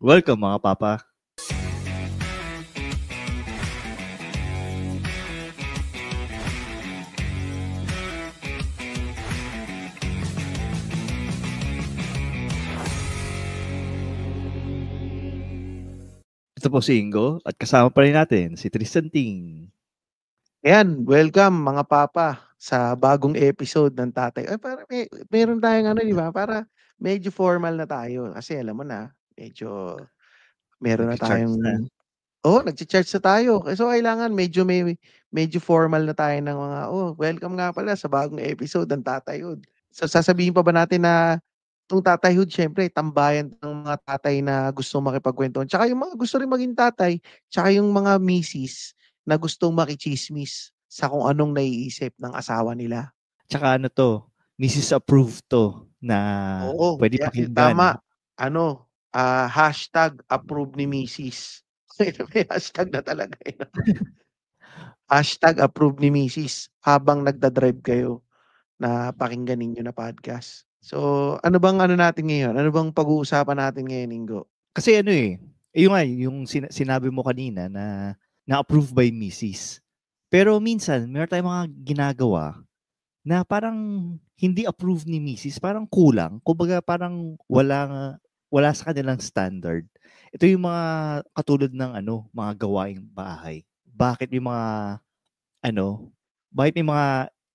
Welcome mga papa. Ito po si Ingo at kasama pa rin natin si Tristan Ting. Ayan, welcome mga papa sa bagong episode ng Tatay. Ay, para meron tayong ano, di ba? Para medyo formal na tayo. Kasi alam mo na, medyo meron na Nag-charge na. tayong nagcha-charge na tayo. So kailangan medyo formal na tayo ng mga welcome nga pala sa bagong episode ng Tatayhood. So sasabihin pa ba natin na itong Tatayhood, syempre, tambayan ng mga tatay na gusto makipagkwentuhan. Tsaka yung mga gusto rin maging tatay, tsaka yung mga misis na gustong makichismis sa kung anong naiisip ng asawa nila. Tsaka ano to, Mrs. Approved to na Oo, pwede pakinggan. tama. Hashtag approve ni misis. May hashtag na talaga. Hashtag approve ni misis habang nagdadrive kayo na pakinggan ninyo na podcast. So, ano bang ano natin ngayon? Ano bang pag-uusapan natin ngayon, Ingo? Kasi ano yung sinabi mo kanina na na-approve by Mrs. Pero minsan, meron tayong mga ginagawa na parang hindi approve ni Mrs. Parang kulang. Kumbaga parang wala sa kanilang standard. Ito yung mga katulad ng mga gawaing bahay. Bakit yung mga bakit may mga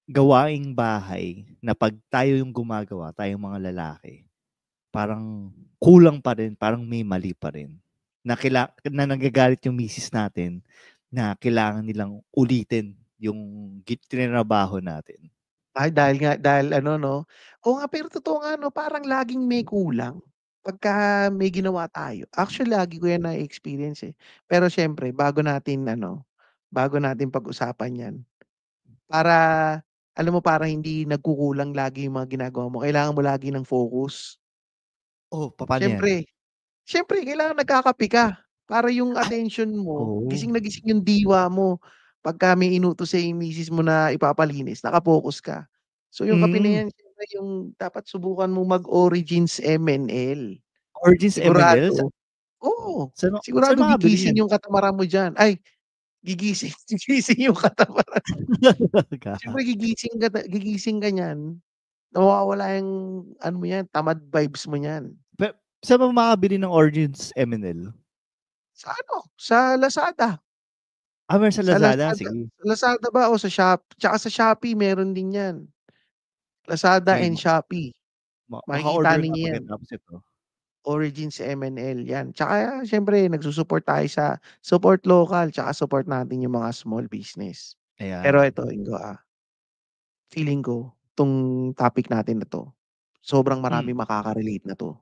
gawaing bahay na pag tayo yung gumagawa, tayong mga lalaki, parang kulang pa rin, parang may mali pa rin. Na nagagalit yung misis natin na kailangan nilang ulitin yung tinrabaho natin. Ay, dahil ano, 'no? Oo nga, pero totoo nga, 'no, parang laging may kulang pagka may ginawa tayo. Actually, lagi ko 'yan na-e-experience, eh. Pero siyempre bago natin pag-usapan 'yan, para alam mo, para hindi nagkukulang lagi yung mga ginagawa mo, kailangan mo lagi ng focus. Oh, paano yan? Siyempre Siyempre kailangan nagkakape ka, para yung attention mo, Oo. gising na gising yung diwa mo. Pagka may inutos sa'yo yung misis mo na ipapalinis, naka-focus ka. So yung kape Mm. na yan, siyempre yung dapat subukan mong mag-Origins MNL. Origins MNL? Sigurado oo, Saan sigurado makabili gigising yan? yung katamaran mo diyan. Ay, gigising yung katamaran. Siyempre gigising ka niyan, mawawala yung ano mo yan, tamad vibes mo niyan. Saan ba makabili ng Origins MNL? Sa Lazada. Meron sa Sa Lazada? Lazada Sige. sa Lazada ba o sa tsaka sa Shopee meron din 'yan. Lazada Sige, and Shopee, makikita maka-order nga ninyo 'yan. pagkatapos ito. Origins MNL 'yan. Tsaka siyempre nagsu-support tayo sa support local, tsaka support natin yung mga small business. Pero Ayan. ito, Ingo, feeling ko 'tong topic natin na 'to, sobrang Hmm. maraming makaka-relate na 'to.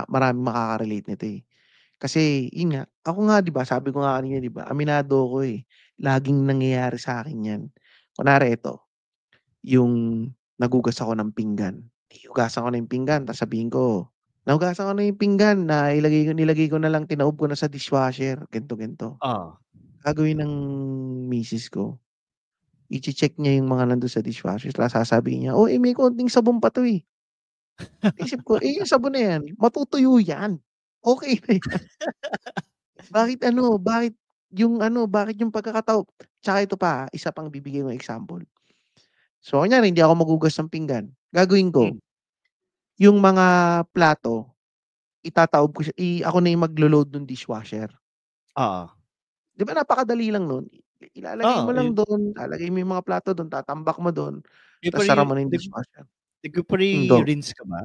Maraming makaka-relate nito, eh. Kasi yun nga, ako nga, 'di ba, sabi ko nga kanina, 'di ba, aminado ako, eh, laging nangyayari sa'kin 'yan. Kunwari ito, yung naghugas ako ng pinggan, hinugasan ko na yung pinggan ta's sabihin ko, "Nahugasan ko na yung pinggan, na nilagay ko na lang, tinaob ko na sa dishwasher, ganito, ganito." Ah. Gagawin ng misis ko, iche-check niya yung mga nandun sa dishwasher tapos sasabihin niya, "Oh, may konting sabon pa 'to, eh." Isip ko, yung sabon na yan matutuyo yan, okey na yan. Bakit yung pagkakataob, tsaka ito pa, isa pang bibigay kong example. So, kunyari hindi ako maghugas ng pinggan, gagawin ko, Hmm. yung mga plato, itataob ko siya, ako na yung maglo-load nung dishwasher. Oo. 'Di ba napakadali lang nun, ilalagay mo Oo, lang dun, lalagay mo yung mga plato dun, tatambak mo dun, ta's nagpe-pre sara mo na yung nag dishwasher. Go. nagpe-pre-rinse ka ba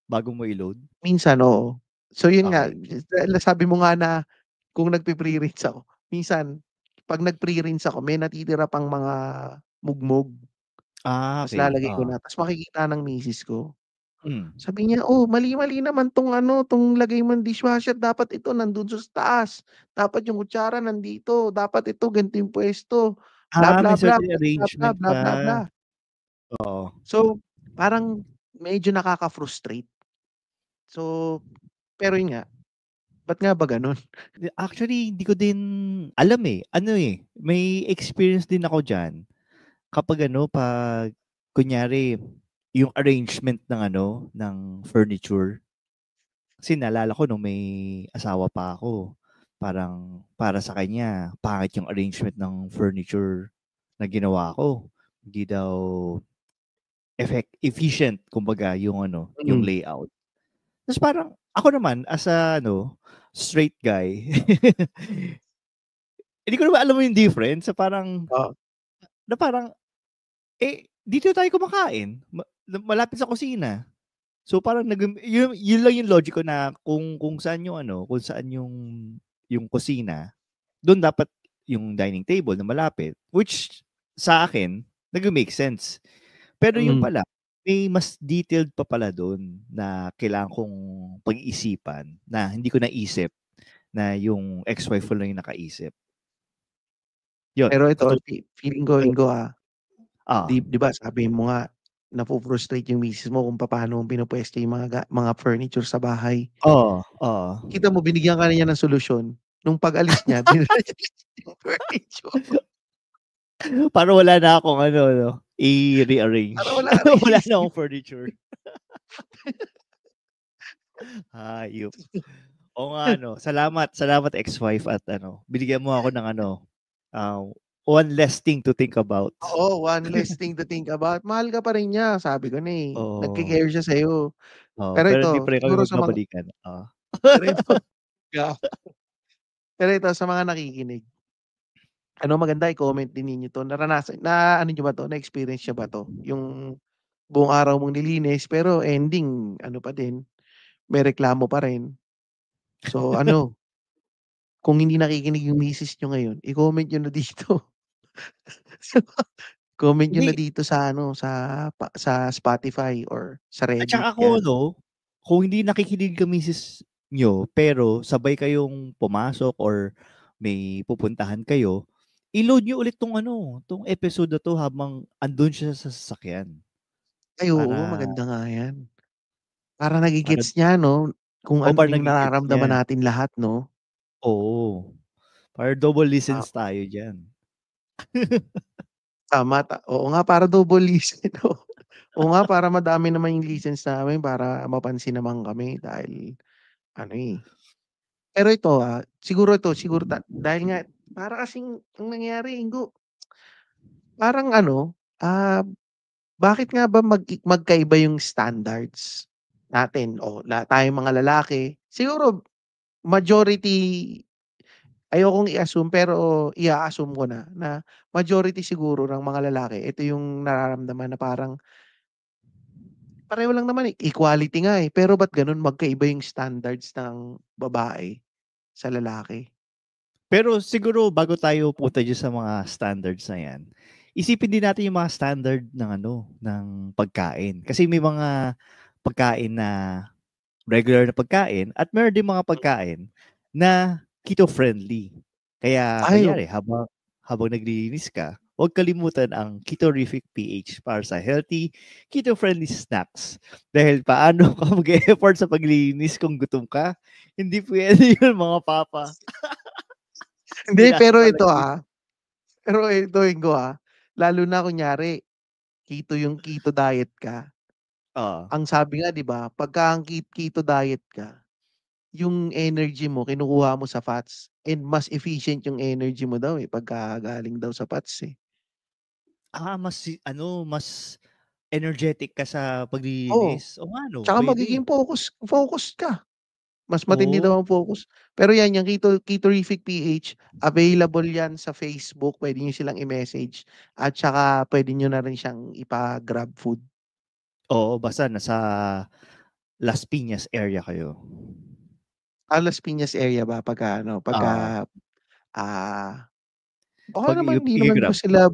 bago mo i-load? Minsan, oo. So yun nga, Okey. dahil nasabi mo nga na kung nagpe-pre-rinse ako, minsan 'pag nag-pre-rinse ako, may natitira pang mga mugmog. Ta's Okey, lalagay ko oo. na, ta's makikita ng misis ko. Hmm. Sabi niya, "Oh, mali-mali naman 'tong lagay mong dishwasher, dapat ito nandun sa taas, dapat yung kutsara nandito, dapat ito ganito yung puwesto, bla May bla bla, certain bla bla, arrangement bla pa. bla bla." Oo. So, parang medyo nakaka-frustrate. So, pero yun nga, ba't nga ba gano'n? Actually, hindi ko din alam, eh. May experience din ako diyan kapag 'pag kunyari yung arrangement ng ng furniture. Kasi naalala ko nung may asawa pa ako, parang para sa kanya, pangit yung arrangement ng furniture na ginawa ko. Hindi daw efficient, kumbaga, yung yung Mm. layout. Tapos parang, ako naman, as a, straight guy, hindi ko naman alam yung difference sa parang, Oo. na parang, dito tayo kumakain. Malapit sa kusina. So parang yun lang yung logic ko na kung saan yung kung saan yung kusina, doon dapat yung dining table na malapit, which sa akin nag-make sense. Pero yung Mm. pala may mas detailed pa pala doon na kailangan kong pag-iisipan na hindi ko naisip na yung ex-wife ko lang yung nakaisip. Yun, Pero ito, katulad feeling ko, ayun, Ingo, 'di ah, 'di ba sabi mo nga, nafu-frustrate yung misis mo kung papaano mo pinupuwesto yung mga furniture sa bahay. oo, oo. Kita mo binigyan ka na niya ng solusyon, nung pag-alis niya dinala niya yung furniture. Para wala na akong 'no, Para i-rearrange. wala ka nang Wala na iisip. akong furniture. Hayop. Oo nga salamat ex-wife at binigyan mo ako ng ah, one less thing to think about. Oo, one less thing to think about. Mahal ka pa rin niya, sabi ko na, Oo, nagke-care siya sa'yo. oo, Pero pero ito, hindi pa rin kami siguro sa mga magbabalikan, oo. pero ito pero ito sa mga nakikinig, maganda i-comment din ninyo 'to, na ano niyo ba 'to, na-experience niyo ba 'to? Yung buong araw mong nilinis pero ending ano pa din, may reklamo pa rin. So kung hindi nakikinig yung misis niyo ngayon, i-comment niyo na dito. Comment niyo na Hindi, dito sa sa Spotify or sa at Reddit, saka ako 'yan. kung hindi nakikinig ang misis niyo, pero sabay kayong pumasok or may pupuntahan kayo, i-load niyo ulit 'tong episode na 'to habang andun siya sa sasakyan. Ay, oo, Para maganda nga 'yan. Para para nage-gets niya 'no, kung ano para yung nage-gets nararamdaman niya. natin lahat 'no? Oo, para double Ah, listens tayo diyan. tama, oo nga, para double listen 'no. Oo nga, para madami naman yung listens namin para mapansin naman kami dahil ano, pero ito, siguro dahil nga para kasing ang nangyayari, Ingo, parang bakit nga ba magkaiba yung standards natin o tayong mga lalaki? Siguro majority, ayokong i-assume pero i-a-assume ko na majority siguro ng mga lalaki ito yung nararamdaman na parang pareho lang naman, equality nga, pero ba't gano'n magkaiba yung standards ng babae sa lalaki? Pero siguro bago tayo punta diyan sa mga standards na 'yan, isipin din natin yung mga standard ng ng pagkain. Kasi may mga pagkain na regular na pagkain at meron din mga pagkain na keto-friendly. Kaya Ay, kunyari habang habang naglilinis ka, huwag kalimutan ang Ketorific PH para sa healthy, keto-friendly snacks. Dahil paano ka mag-e-effort sa paglilinis kung gutom ka? Hindi puwede yun mga papa. hindi, Kailangan talaga pero ito, Ingo, lalo na kunyari keto diet ka, oo. ang sabi nga 'di ba pagka ang keto diet ka, yung energy mo kinukuha mo sa fats and mas efficient yung energy mo daw, pagka galing daw sa fats, eh. Mas energetic ka sa Oo, paglilinis? Oo nga 'no, tsaka puwede. magiging focused ka. Mas matindi Oo, daw ang focus. Pero 'yan, yung Ketorific PH, available 'yan sa Facebook, puwede niyo silang i-message at saka puwede niyo na rin siyang ipa-grab food. oo, basta nasa Las Piñas area kayo. Las Piñas area ba Oo, ah, okey 'pag naman, hindi naman ko i-grab mo. sila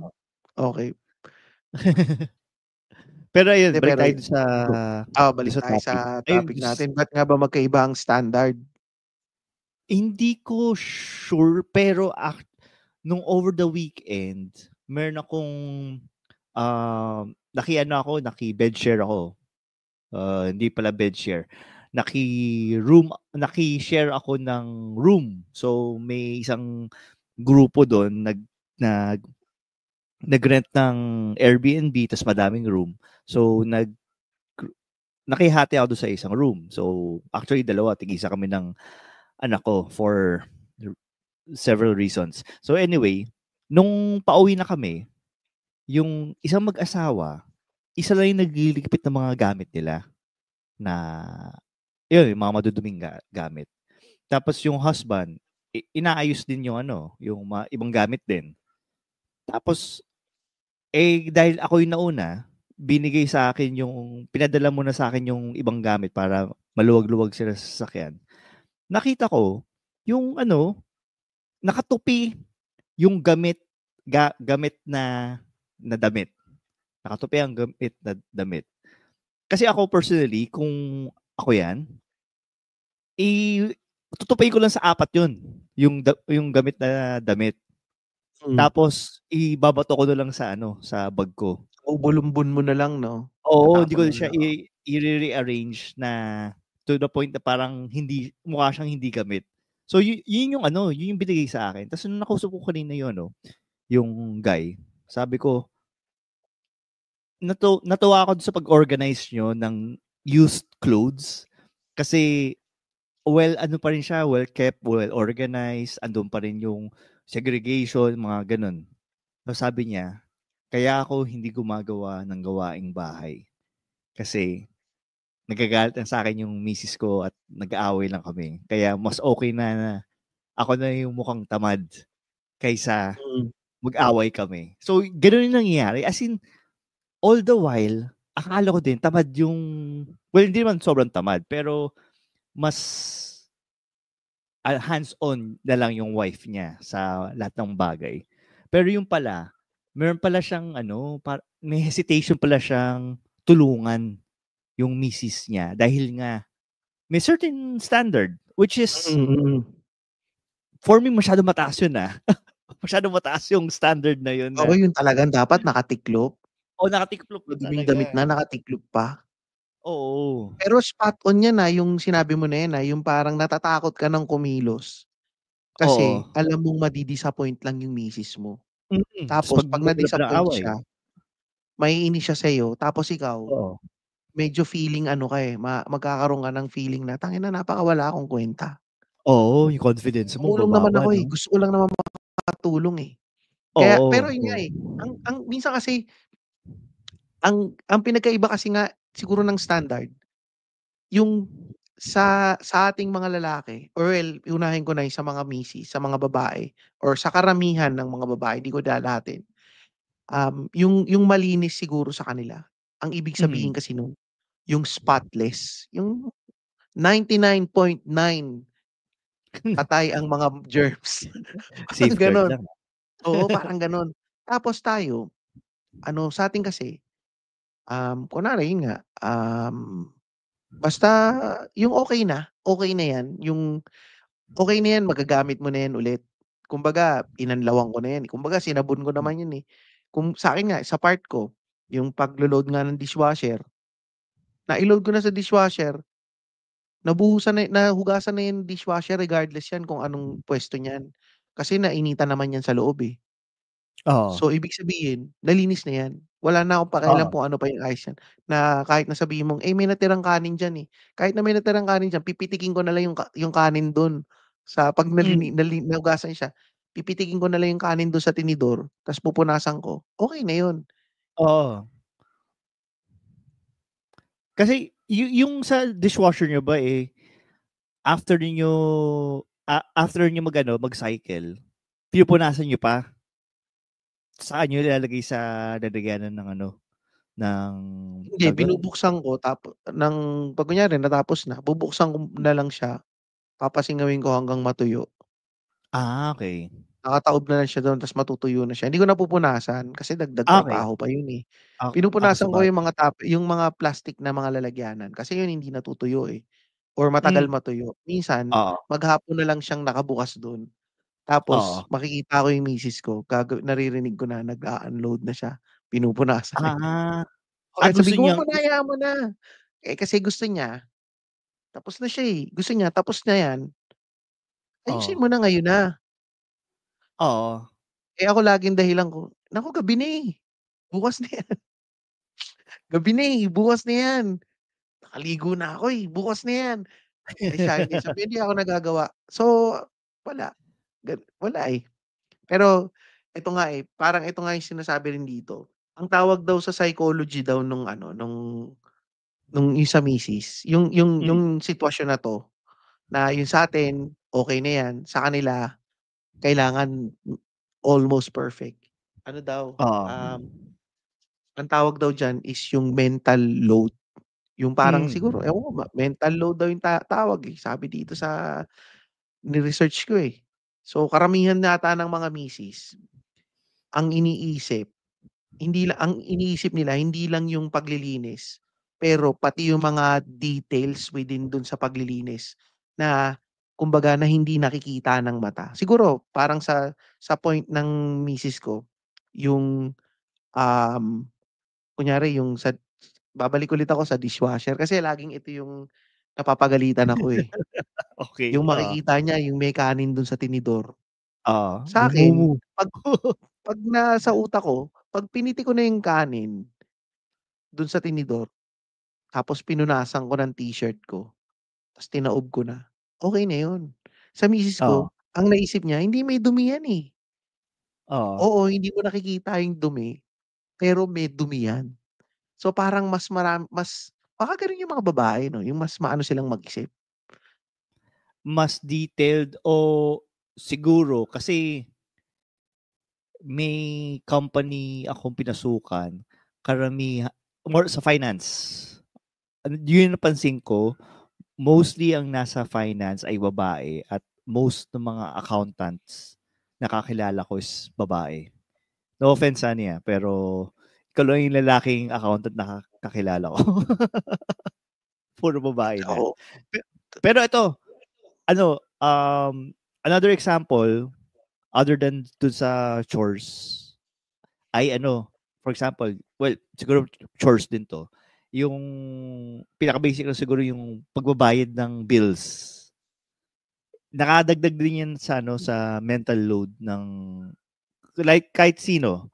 okey. Pero ayun, Hindi, balik pero tayo dun sa go. Balik tayo topic. sa Ayun, topic natin. Ba't nga ba magkaiba ang standard? hindi ko sure pero nung over the weekend, meron akong, naki-bedsshare ako. Hindi pala bedsshare, naki-share ako ng room. So, may isang grupo dun nag nag-rent ng Airbnb ta's madaming room. So, nakihati ako doon sa isang room. So, actually, dalawa. Tig-isa kami ng anak ko for several reasons. So, anyway, nung pauwi na kami, yung isang mag-asawa, isa lang yung nagliligpit ng mga gamit nila na, yun, yung mga maduduming gamit. Tapos yung husband, inaayos din yung yung mga ibang gamit din. Tapos, dahil ako yung nauna, binigay sa akin pinadala mo na sa akin yung ibang gamit para maluwag-luwag sila sa sasakyan. Nakita ko, yung nakatupi yung gamit na damit. Nakatupi ang gamit na damit. Kasi ako personally, kung ako yan, tutupain ko lang sa 4 yun. Yung gamit na damit. Tapos, ibabato ko na lang sa bag ko. Ubulumbon mo na lang, no? Oo, hindi ko Tatapon mo siya na. i-rearrange na to the point na parang mukha siyang hindi gamit. So, yun yung binigay sa akin. Tapos, nung nakausap ko kanina yung guy, sabi ko, natuwa ako sa pag-organize nyo ng used clothes. Kasi, pa rin siya, well kept, well organized, andun pa rin yung segregation, mga ganun. So, sabi niya, kaya ako hindi gumagawa ng gawaing bahay. Kasi, nagagalit na sa akin yung misis ko at nag-aaway lang kami. Kaya, mas okay na ako na yung mukhang tamad kaysa mag-away kami. So, ganun yung nangyayari. As in, all the while, akala ko din, tamad hindi naman sobrang tamad, pero mas hands-on na lang yung wife niya sa lahat ng bagay. Pero yung pala, meron pala siyang may hesitation pala siyang tulungan yung misis niya dahil nga may certain standard which is for me masyado mataas yun masyado mataas yung standard na yun Oo, yun talagang dapat nakatiklop. nakatiklop na Maduming damit talaga. na, nakatiklop pa. Oo. Pero spot on yan yung sinabi mo na yan yung parang natatakot ka ng kumilos. Kasi Oo. alam mong madi-disappoint lang yung misis mo. Tapos Tapos pag 'pag wala pa ng na-disappoint away. siya, maiinis siya sa'yo tapos ikaw, Oo. medyo feeling magkakaroon ka ng feeling na, "Tangina napakawala akong kuwenta." Oo, yung confidence mo Tumulong naman bababa, ako, 'no? gusto ko lang naman makatulong, eh. Kaya pero Oo, yun nga, oo. ang minsan kasi ang pinagkaiba kasi nga siguro ng standard, yung sa ating mga lalaki or well, unahin ko na yung sa mga misis, sa mga babae or sa karamihan ng mga babae, di ko lalahatin. Yung malinis siguro sa kanila, ang ibig sabihin Mm. kasi nun, yung spotless, yung 99.9 patay ang mga germs, parang Safeguard gano'n. lang. Oo, parang gano'n. Tapos tayo, sa'tin kasi, kunwari yun nga, basta yung okey na yan, yung okey na yan, magagamit mo na yan ulit. Kumbaga inanlawan ko na yan, kumbaga sinabon ko naman yun, eh. Kung sa'kin nga, sa part ko, yung paglo-load nga ng dishwasher, nai-load ko na sa dishwasher, nahugasan na yung dishwasher regardless yan kung anong puwesto niyan. Kasi nainitan naman yan sa loob, eh. Oo. So, ibig sabihin nalinis na yan. Wala na akong pakialam Oo. kung ano pa yung ayos niyan, na kahit na sabihin mong, may natirang kanin diyan, eh. Kahit na may natirang kanin diyan, pipitikin ko na lang yung kanin dun sa 'pag Mm. nahugasan siya, pipitikin ko na lang yung kanin dun sa tinidor ta's pupunasan ko, okey na yun. Oo. Kasi yung sa dishwasher niyo ba, after niyo mag-cycle, pinupunasan niyo pa? Saan niyo ilalagay sa lalagyanan ng Hindi, tawag dun? binubuksan ko 'pag kunyari natapos na, bubuksan ko na lang siya, papasingawin ko hanggang matuyo. Okey. Nakataob na lang siya dun ta's matutuyo na siya. Hindi ko na pupunasan kasi dagdag Okey. trabaho pa yun, eh. Ako Pinupunasan ko sabagay. yung mga plastic na mga lalagyanan kasi yun hindi natutuyo, eh, or matagal Hmm. matuyo. Minsan Oo. maghapon na lang siyang nakabukas dun, tapos Oo. makikita ko yung misis ko naririnig ko na nag-a-unload na siya, pinupunasan na niya. Ah. O kaya Gusto sabihin ko, "Wag niyang mo na, hayaan mo na." Kasi gusto niya, tapos na siya, eh. Gusto niya tapos na yan, ayusin Oo. mo na ngayon na. Oo. Eh, ako laging dahilan ko, "Naku gabi na, eh, bukas na yan." Gabi na, eh, bukas na yan. nakaligo na ako, eh, bukas na 'yan." Eh, siya hindi, sabi, "Hindi ako nagagawa." So, wala, wala, eh. Pero ito nga, eh, parang ito nga yung sinasabi rin dito, ang tawag daw sa psychology daw nung ano, nung yung sa misis, Hmm, yung sitwasyon na 'to, na yung sa'tin okey na 'yan, sa kanila kailangan almost perfect. Ano daw, oo. ang tawag daw diyan is yung mental load. Yung parang siguro Hmm, ewan ko ba, mental load daw yung tawag, eh, sabi dito sa ni-research ko, eh. So, karamihan yata ng mga misis, ang iniisip ang iniisip nila hindi lang yung paglilinis, pero pati yung mga details within dun sa paglilinis na kumbaga na hindi nakikita ng mata. Siguro parang sa point ng misis ko, yung, um, kunyari yung babalik ulit ako sa dishwasher kasi laging ito yung napapagalitan ako, eh. okey, Yung makikita niya yung may kanin dun sa tinidor. oo, Sa'kin, mumumu. 'pag nasa utak ko, 'pag piniti ko na yung kanin dun sa tinidor, tapos pinunasan ko ng t-shirt ko, ta's tinaob ko na, okey na yun. Sa misis Oo, ko, ang naisip niya hindi may dumi yan, eh. oo. Oo, hindi mo nakikita yung dumi, pero may dumi yan. So, parang mas baka ganun yung mga babae 'no, yung mas maano silang mag-isip. Mas detailed o siguro kasi may company akong pinasukan, more sa finance. Yun yung napansin ko, mostly ang nasa finance ay babae at most ng mga accountants na kakilala ko is babae. No offense, Sunny, pero ikaw lang yung lalaking accountant na kakilala ko. Puro babae na. Oo, Pe pero ito, ano, another example other than dun sa chores ay ano, for example, well, siguro chores din 'to, yung pinaka-basic na siguro yung pagbabayad ng bills. Nakadagdag din yan sa ano, sa mental load ng like kahit sino.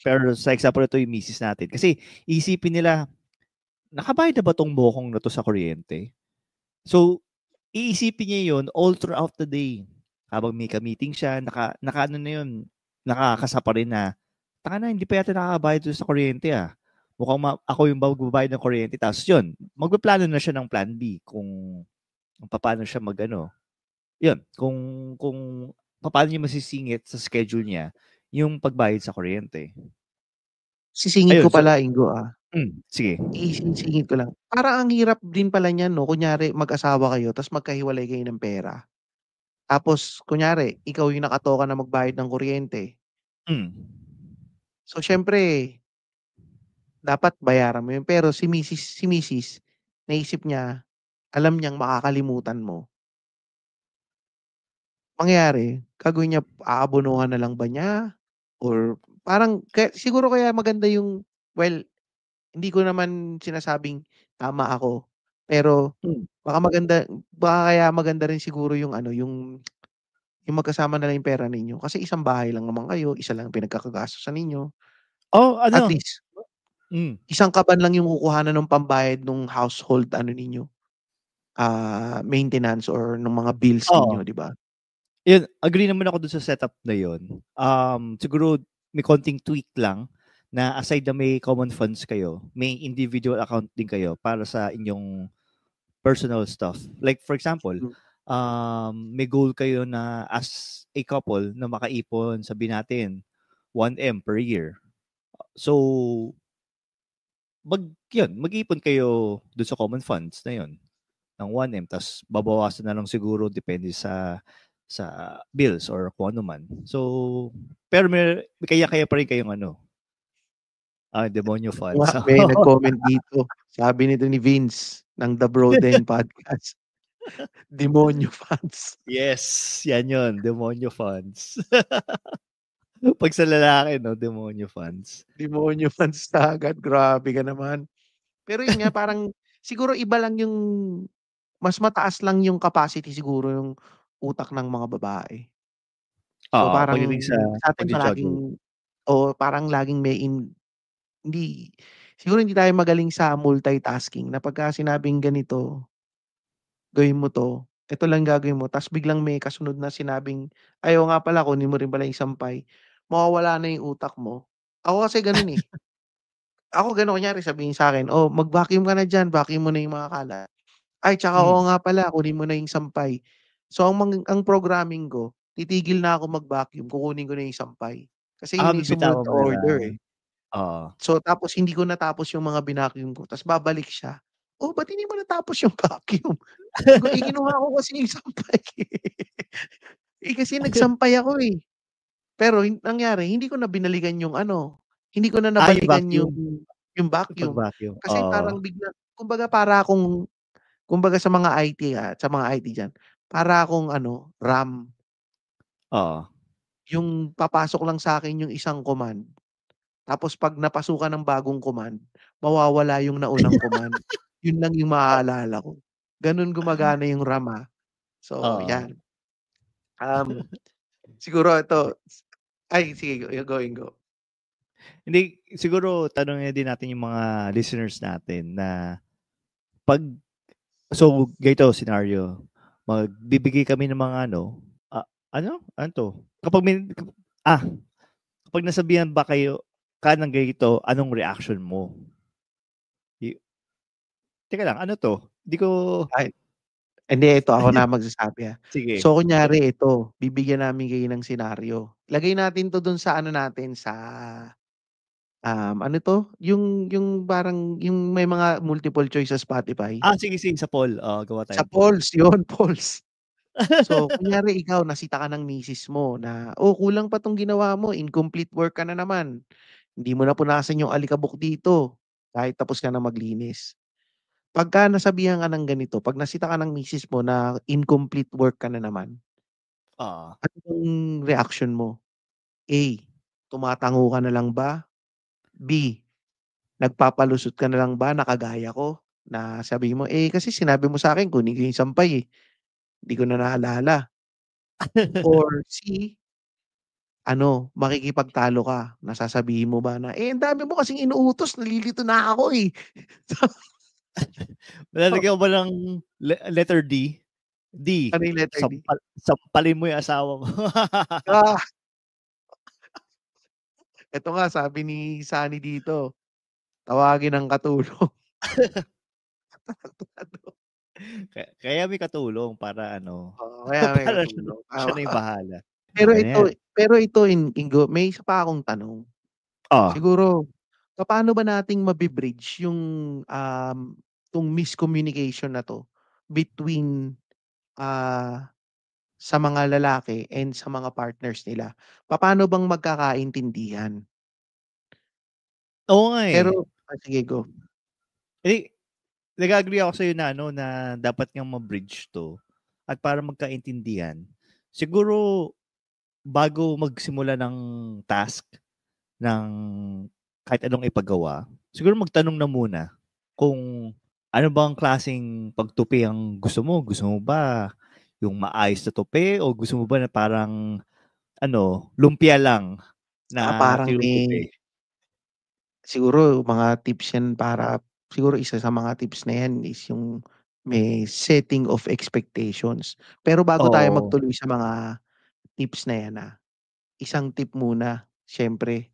Pero sa example ito yung misis natin. Kasi iisipin nila, nakabayad na ba 'tong bokong na 'to sa kuryente? So, iisipin niya yun all throughout the day. Habang may ka-meeting siya, nakaano na yun, nakakasa pa rin na, "Tanga na, hindi pa yata nakakabayad dun sa kuryente, ah. Mukhang ako yung magbabayad ng kuryente." Tapos yun, magpaplano na siya ng plan B kung papaano siya mag-ano, yun, kung papaano niya masisingit sa schedule niya yung pagbayad sa kuryente. sisingit ko Ayun, so pala, Ingo, sige. isisingit ko lang. Parang ang hirap din pala niyan 'no, kunyari mag-asawa kayo ta's magkahiwalay kayo ng pera. Tapos kunyari ikaw yung nakatoka na magbayad ng kuryente. Hmm, So, siyempre dapat bayaran mo yun, pero si misis naisip niya, alam niyang makakalimutan mo. Mangyayari, gagawin niya, aabunuhan na lang ba niya or parang siguro kaya maganda yung, well, hindi ko naman sinasabing tama ako, pero hmm. baka kaya maganda rin siguro yung ano, yung magkasama na lang yung pera ninyo kasi isang bahay lang naman kayo, isa lang ang pinagkakagastusan ninyo. Oh, At ano, least hmm, isang kaban lang yung kukuhanan ng pambayad nung household ano ninyo, maintenance or nung mga bills oo. ninyo, 'di ba? Yun, agree naman ako dun sa setup na yun. Siguro may konting tweak lang na aside na may common funds kayo, may individual account din kayo para sa inyong personal stuff. Like for example, Hmm. may goal kayo na as a couple na makaipon, sabihin natin, 1M per year. So, mag-ipon kayo dun sa common funds na yun ng 1M tas babawasan na lang siguro depende sa bills or kung ano man. So, pero may kaya-kaya pa rin kayong ano, demonyo Ito nga, funds. may nag-comment dito, sabi nito ni Vince ng The Broden Podcast, "Demonyo fans." Yes, yan yun, demonyo funds. 'Pag sa lalaki 'no, demonyo funds. Demonyo fans na agad, grabe ka naman. Pero yun nga, parang siguro iba lang yung mas mataas lang yung capacity siguro yung utak ng mga babae. So, Oo, parang pagdating sa sa'tin pagjo-juggle. palaging, oo, parang laging may hindi Siguro hindi tayo magaling sa multitasking na pagka sinabing ganito, gawin mo 'to, ito lang gagawin mo ta's biglang may kasunod na sinabing, "Ay, oo nga pala kunin mo rin pala yung sampay." Mawawala na yung utak mo. Ako kasi gano'n, eh. Ako gano'n kunyari sabihin sa'kin, "Oh, mag-vacuum ka na diyan, vacuum mo na yung mga kalat." Ay, tsaka oo Hmm. nga pala kunin mo na yung sampay. So ang programming ko, titigil na ako mag-vacuum, kukunin ko na yung sampay. Kasi yun na yung sumunod Bibitawan sa mo na order, lang. eh. Oo. So tapos hindi ko natapos yung mga binacuum ko ta's babalik siya, "Oh, ba't hindi mo natapos yung vacuum?" Sabi ko, "Eh, kinuha ko kasi yung sampay, eh." Eh, kasi nagsampay ako, eh. Pero nangyari hindi ko na binalikan yung ano, hindi ko na Yung nabalikan vacuum, yung vacuum. pag-vacuum, Kasi oo. parang bigla kumbaga para akong kumbaga sa mga IT, sa mga IT diyan, para akong ano, RAM. Oo. Yung papasok lang sa'kin yung isang command, tapos 'pag napasukan ng bagong command, mawawala yung naunang command. Yun lang yung maaalala ko. Gano'n gumagana yung RAM, So, Oo. 'yan. Um, siguro ito ay sige, go. Hindi, siguro tanungin din natin yung mga listeners natin na 'pag so ganito scenario, magbibigay kami ng mga ano, ano 'to? Kapag may ah, kapag nasabihan ba ng ganito, anong reaction mo? Yu Teka lang, ano 'to? Di ko Ay, hindi ito ako na magsasabi, sige. So, kunyari ito, bibigyan namin kayo ng senaryo. Lagay natin 'to dun sa ano natin, sa, ano 'to, yung parang yung may mga multiple choice sa Spotify. Sige, sa poll. Oo, gawa Sa tayong poll. polls, yun, polls. So, kunyari ikaw nasita ka ng misis mo na, "Oh, kulang pa 'tong ginawa mo, incomplete work ka na naman. Hindi mo na punasan yung alikabok dito, kahit tapos ka na maglinis." Pagka nasabihan ka ng ganito, 'pag nasita ka ng misis mo na incomplete work ka na naman, Oo. ano bang reaksyon mo? A, tumatango ka na lang ba? B, nagpapalusot ka na lang ba na kagaya ko, na sabihin mo, "Eh, kasi sinabi mo sa'kin kunin ko yung sampay, eh, di ko na naalala." Or C, ano, makikipagtalo ka na sasabihin mo ba na, "Eh, ang dami mo kasing inuutos nalilito na ako, eh." So, Lalagyan ko ba ng letter D? D, ano yung letter D? sampalin mo yung asawa mo. Ah, eto nga sabi ni Sunny dito, tawagin ang katulong. Kaya may katulong para ano, Oo, kaya may para katulong, siya tama. na yung bahala. Pero Okey na ito yan. pero ito Ingo, may isa pa akong tanong. Oh, Siguro, papaano ba nating mabi-bridge yung, 'tong miscommunication na 'to between, sa mga lalaki and sa mga partners nila? Papaano bang magkakaintindihan? oo nga, Pero eh. sige, go. Eh, nag-a-agree ako sa'yo na ano, na dapat ngang ma-bridge 'to at para magkaintindihan, siguro bago magsimula ng task, ng kahit anong ipagawa, siguro magtanong na muna kung ano bang klaseng pagtupi ang gusto mo. Gusto mo ba yung maayos na tupi o gusto mo ba na parang ano, lumpia lang Saka na parang tinutupi? siguro mga tips yan para siguro isa sa mga tips na yan is yung may setting of expectations. Pero bago tayo Oo. magtuloy sa mga tips na yan, isang tip muna, siyempre,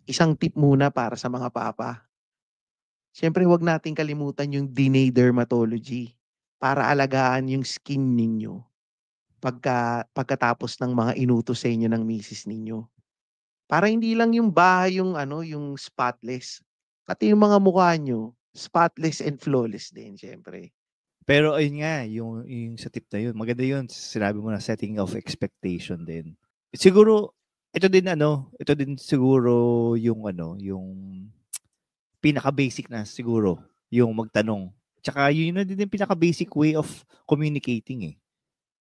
isang tip muna para sa mga papa. Siyempre 'wag nating kalimutan yung DNA dermatology para alagaan yung skin ninyo pagkatapos ng mga inutos sa inyo ng misis ninyo. Para hindi lang yung bahay yung ano, yung spotless, pati yung mga mukha niyo spotless and flawless din siyempre. Pero ayun nga, yung sa tip na yun, maganda yun, sinabi mo na setting of expectation din. Siguro ito din siguro yung ano, yung pinaka-basic na siguro, yung magtanong. Tsaka yun na din yung pinaka-basic way of communicating, eh,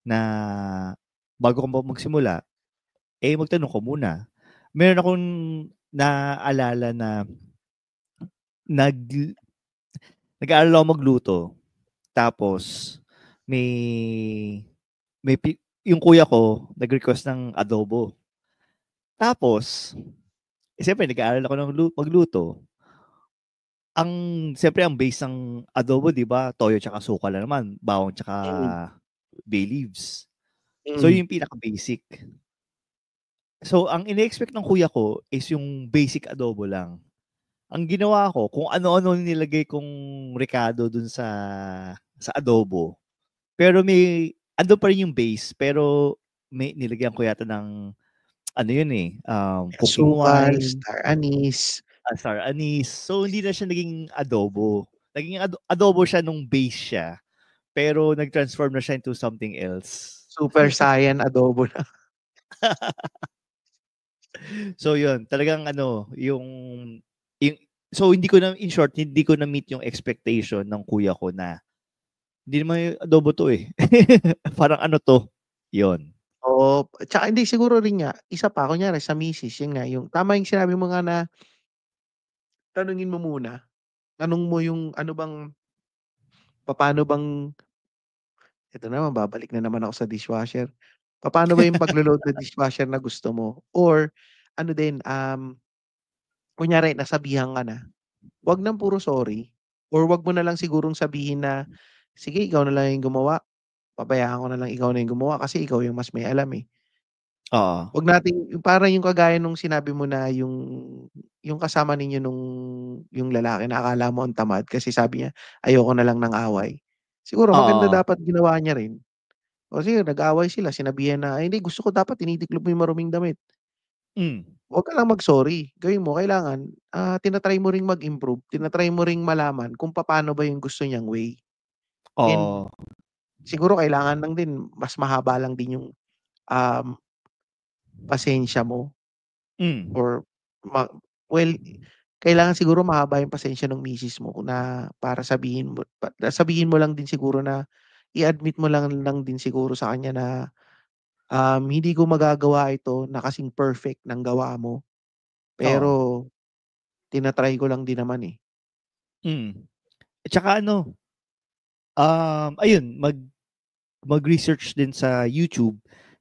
na bago ka pa magsimula, magtanong ka muna. Meron akong naalala na nag nag-aaral ako magluto, tapos may yung kuya ko nag-request ng adobo. Tapos, siyempre nag-aaral ako ng magluto. ang siyempre ang base ng adobo 'di ba, toyo tsaka suka lang naman, bawang tsaka Mm, bay leaves. So mm. yun yung pinaka-basic. So ang ine-expect ng kuya ko is yung basic adobo lang. Ang ginawa ko kung ano-ano nilagay kong rekado dun sa adobo. Pero may andun pa rin yung base pero may nilagyan ko yata ng ano yun, eh, cooking Asukal, wine, star anise, sour anise. So hindi na siya naging adobo. Naging adobo siya nung base siya, pero nag-transform na siya into something else. super saiyan adobo na. So yun, talagang ano, yung so hindi ko na in short, hindi ko na meet yung expectation ng kuya ko na hindi naman yung adobo to eh. Parang ano to? Yun. Oo, tsaka hindi siguro rin nga, isa pa kunyari sa misis, yun nga yung tama yung sinabi mo nga na tanungin mo muna, tanong mo yung ano bang papaano bang ito naman babalik na naman ako sa dishwasher. Papaano ba yung paglo-load na dishwasher na gusto mo? Or ano din, kunyari nasabihan ka na, 'wag ng puro sorry or 'wag mo na lang sigurong sabihin na, "Sige ikaw na lang yung gumawa, pabayaan ko na lang ikaw na yung gumawa kasi ikaw yung mas may alam, eh." Oo. 'Wag nating yung parang yung kagaya nung sinabi mo na yung kasama ninyo nung yung lalaki na akala mo ang tamad kasi sabi niya, "Ayoko na lang ng away." Siguro maganda Oo. dapat ginawa niya rin. O sige nag-away sila sinabihan na, "Ay hindi gusto ko dapat tinitiklop mo yung maruming damit." Hmm. Huwag ka lang mag-sorry, gawin mo kailangan, tina-try mo ring mag-improve, tina-try mo ring malaman kung papaano ba yung gusto niyang way. And Oo. siguro kailangan lang din mas mahaba lang din yung, um, pasensya mo Hmm. or ma well, kailangan siguro mahaba yung pasensya ng misis mo na para sabihin mo lang din siguro na i-admit mo lang din siguro sa kanya na, "Hindi ko magagawa ito na kasing perfect ng gawa mo, Oo. pero tina-try ko lang din naman, eh." Hmm. At saka ano, ayun mag-research din sa YouTube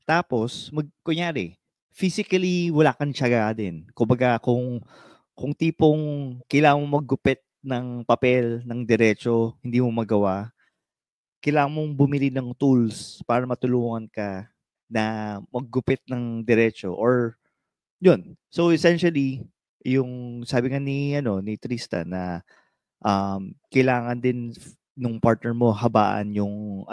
tapos kunyari physically wala kang tiyaga din. Kumbaga kung tipong kailangan mo maggupit ng papel ng diretso, hindi mo magawa, kailangan mong bumili ng tools para matulungan ka na maggupit ng diretso or yun. So essentially, yung sabi nga ni ni Tristan na kailangan din nung partner mo habaan yung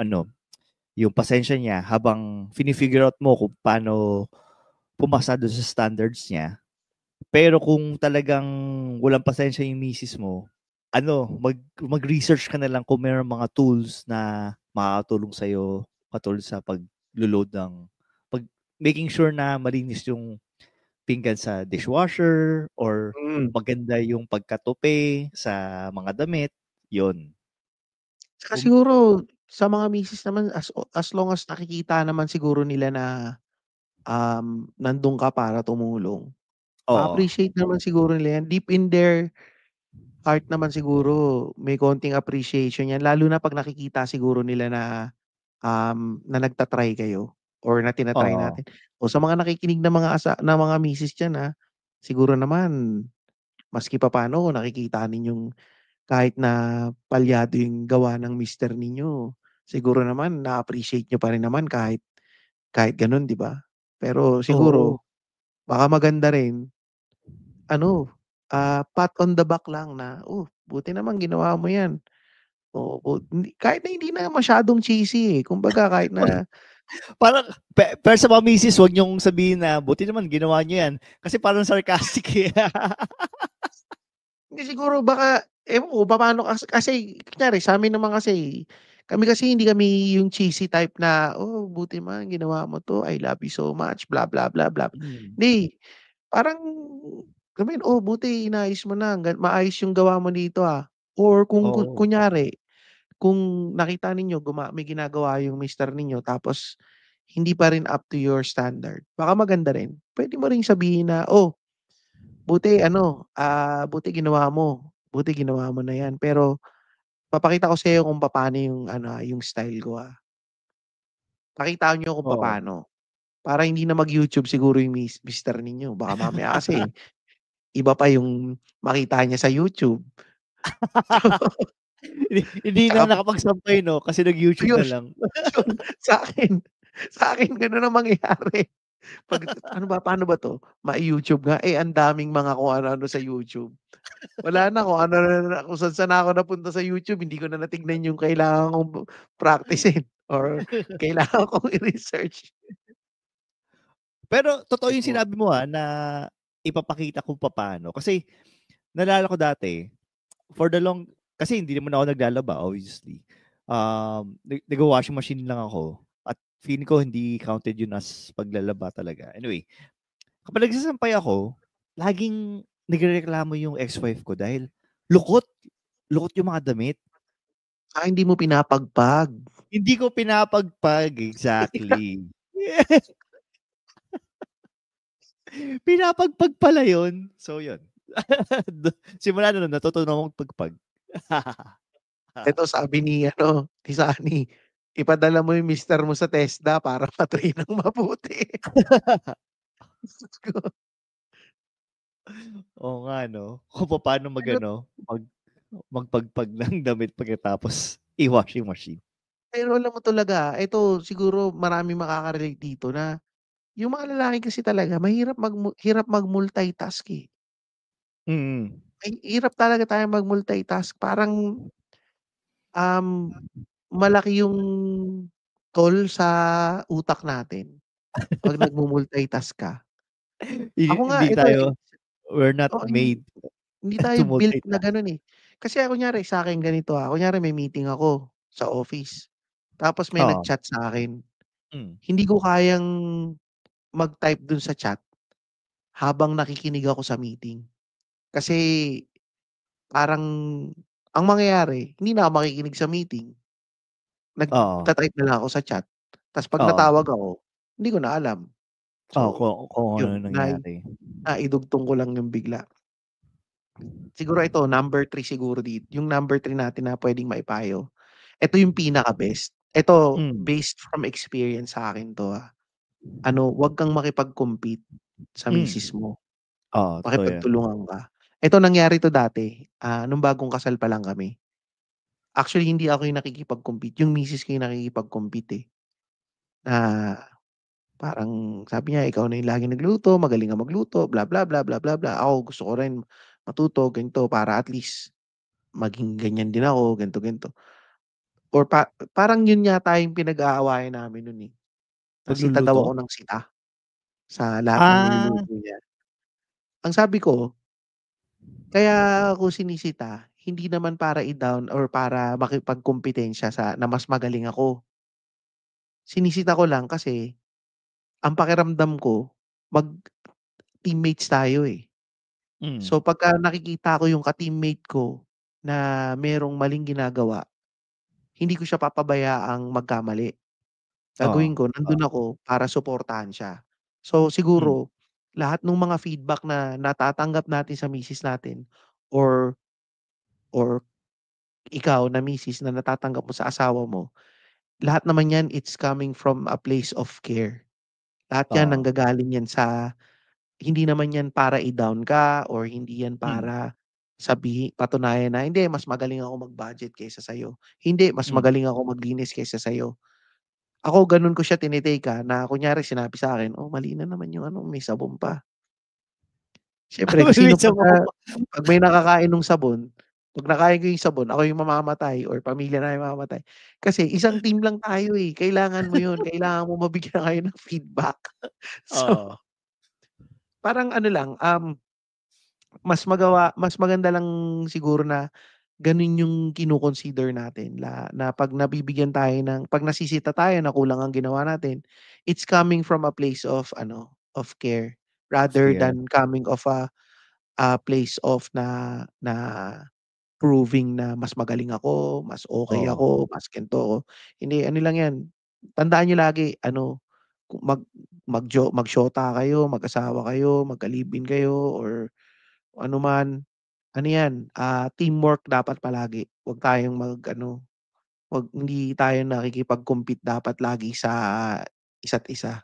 pasensya niya habang fini-figure out mo kung paano pumasa doon sa standards niya. Pero kung talagang walang pasensya yung misis mo, mag-research ka na lang kung mayroong mga tools na makakatulong sa'yo katulad sa pag-load pag making sure na malinis yung pinggan sa dishwasher or Mm. maganda yung pagkatupi sa mga damit, yon. Tsaka siguro sa mga misis naman as long as nakikita naman siguro nila na, nandun ka para tumulong, Oo. ma-appreciate naman siguro nila yan. Deep in their heart naman siguro may konting appreciation yan lalo na 'pag nakikita siguro nila na, na nagta-try kayo or na tina-try Oo. natin. O sa mga nakikinig na mga misis diyan, siguro naman maski papaano kung nakikita ninyong kahit na palyado yung gawa ng mister ninyo, siguro naman na-appreciate niyo pa rin naman kahit gano'n, 'di ba? Pero Oo. siguro baka maganda rin ano, pat on the back lang na, "Oh, buti naman ginawa mo 'yan." Oo, hindi kahit na hindi na masyadong cheesy, eh, kumbaga kahit na Parang pero sa mga misis, wag niyong sabihin na, "Buti naman ginawa niyo 'yan." Kasi parang sarcastic, eh. hindi siguro baka ewan ko papaano kasi kunyari sa'min naman kasi, kami kasi hindi kami yung cheesy type na, "Oh, buti man ginawa mo 'to, I love you so much, blah, blah, blah, blah." Hmm. Hindi, parang sabihin, "Oh, buti inayos mo na, maayos yung gawa mo dito, Or kung Oo. kunyari, kung nakita ninyo may ginagawa yung mister ninyo tapos hindi pa rin up to your standard, baka maganda rin. Puwede mo ring sabihin na, "Oh, buti ginawa mo na 'yan, pero papakita ko sa'yo kung papaano yung ano, yung style ko, Pakita niyo kung Oo. papaano." Para hindi na mag-YouTube siguro yung mister ninyo baka mamaya kasi iba pa yung makita niya sa YouTube. Hindi na Tsaka nakapagsampay, no? Kasi nag-YouTube ayun, na lang. yun, sa akin gano'n ang mangyayari. Paano ba 'to? Mai-YouTube nga, ang daming mga kung ano-ano sa YouTube. Wala na kung ano na kung saan na ako napunta sa YouTube, hindi ko na natignan yung kailangan kong practicein or kailangan kong i-research. Pero totoo yung Mismo. sinabi mo, na ipapakita kung papaano. Kasi naalala ko dati, kasi hindi naman ako naglalaba, obviously. Nag-washing machine lang ako. At feeling ko hindi counted yun as paglalaba talaga. Anyway, kapag nagsasampay ako, laging nagrereklamo yung ex-wife ko dahil lukot. Lukot yung mga damit. Hindi mo pinapagpag. Hindi ko pinapagpag, exactly. Pinapagpag pala yun. So, yun. Simula na nun, natutunan akong pagpag. Ito sabi ni Sunny, ipadala mo yung mister mo sa TESDA para ma-train ng mabuti. Diyos ko. Oo nga, no? Kung paano magpagpag ng damit pagkatapos i-washing machine. Pero alam mo talaga, ito siguro maraming makaka-relate dito na yung mga lalaki kasi talaga hirap mag-multitask, eh. Mm. Hirap talaga tayong mag-multitask. Parang, malaki yung toll sa utak natin 'pag nagmu-multitask ka. Ako nga Hindi ito, tayo, we're not oo, made hindi tayo to built na multitask. gano'n, eh. Kasi kunyari sa'kin ganito, kunyari may meeting ako sa office, tapos may Oo. nag-chat sa'kin, Mm. hindi ko kayang mag-type dun sa chat habang nakikinig ako sa meeting. Kasi parang ang mangyayari hindi na ako makikinig sa meeting, Oo. nagta-type na lang ako sa chat, ta's 'pag Oo. natawag ako, hindi ko na alam. Oo, So, kung ano yun nangyari. naidugtong ko lang yung bigla. Siguro ito number 3 siguro yung number 3 natin na puwedeng maipayo, ito yung pinaka-best. Ito Mm. based from experience sa'kin 'to, wag kang makipag-compete sa misis Mm. mo, Oo, totoo yan. makipagtulungan ka. Ito nangyari 'to dati, nung bagong kasal pa lang kami. Actually hindi ako yung nakikipag-compete, yung misis ko yung nakikipag-compete, eh. Na parang sabi niya, "Ikaw na yung laging nagluto, magaling kang magluto, bla, bla, bla, bla, bla, bla. Ako gusto ko rin matuto ganito para at least maging ganyan din ako, ganito, ganito." Or parang yun yata yung pinag-aawayan namin nun, eh, na sita daw Pagluluto? ako ng sita sa lahat ng Ah, niluluto niya. Ang sabi ko, kaya ako sinisita, hindi naman para i-down or para makipagkompetensya na mas magaling ako. Sinisita ko lang kasi ang pakiramdam ko mag-teammates tayo, eh. mm. So, pagka nakikita ko yung ka-teammate ko na merong maling ginagawa, hindi ko siya papabayaang magkamali. Oo. Gagawin ko nandun Oo. ako para suportahan siya. So, Mm. siguro lahat nung mga feedback na natatanggap natin sa misis natin or or ikaw na misis na natatanggap mo sa asawa mo, lahat naman yan it's coming from a place of care. Lahat yan Oo. nanggagaling yan sa hindi naman yan para i-down ka or hindi yan Mm. para patunayan na, "Hindi, mas magaling ako mag-budget kaysa sa'yo. Hindi, mas Mm. magaling ako maglinis kaysa sa'yo." Ako gano'n ko siya tinitake, na kunyari sinabi sa'kin, "Oh, mali na naman yung may sabon pa." Siyempre sino Minsan mo pa. 'pag may nakakain nung sabon, 'pag nakain ko yung sabon, ako yung mamamatay or pamilya na yung mamamatay. Kasi isang team lang tayo, eh, kailangan mo yun, kailangan mo mabigyan kayo ng feedback. So, Oo. parang ano lang, mas maganda lang siguro na gano'n yung kino-consider natin na 'pag nabibigyan tayo 'pag nasisita tayo na kulang ang ginawa natin, it's coming from a place of of care rather Care. than coming of a place of na proving na mas magaling ako, mas okey Oo. ako, mas ganito ako. Hindi, ano lang 'yan, tandaan niyo lagi kung mag-shota kayo, mag-asawa kayo, magka-live-in kayo or ano man, ano 'yan, teamwork dapat palagi. 'Wag hindi tayo nakikipag-compete dapat lagi sa isa't isa.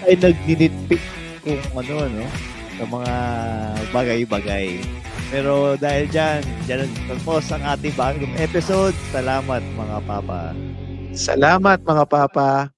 Ay nagni-nitpick kung ano 'no? sa mga bagay-bagay. Pero dahil dyan nagpos ang ating bagong episode. Salamat mga papa. Salamat mga papa.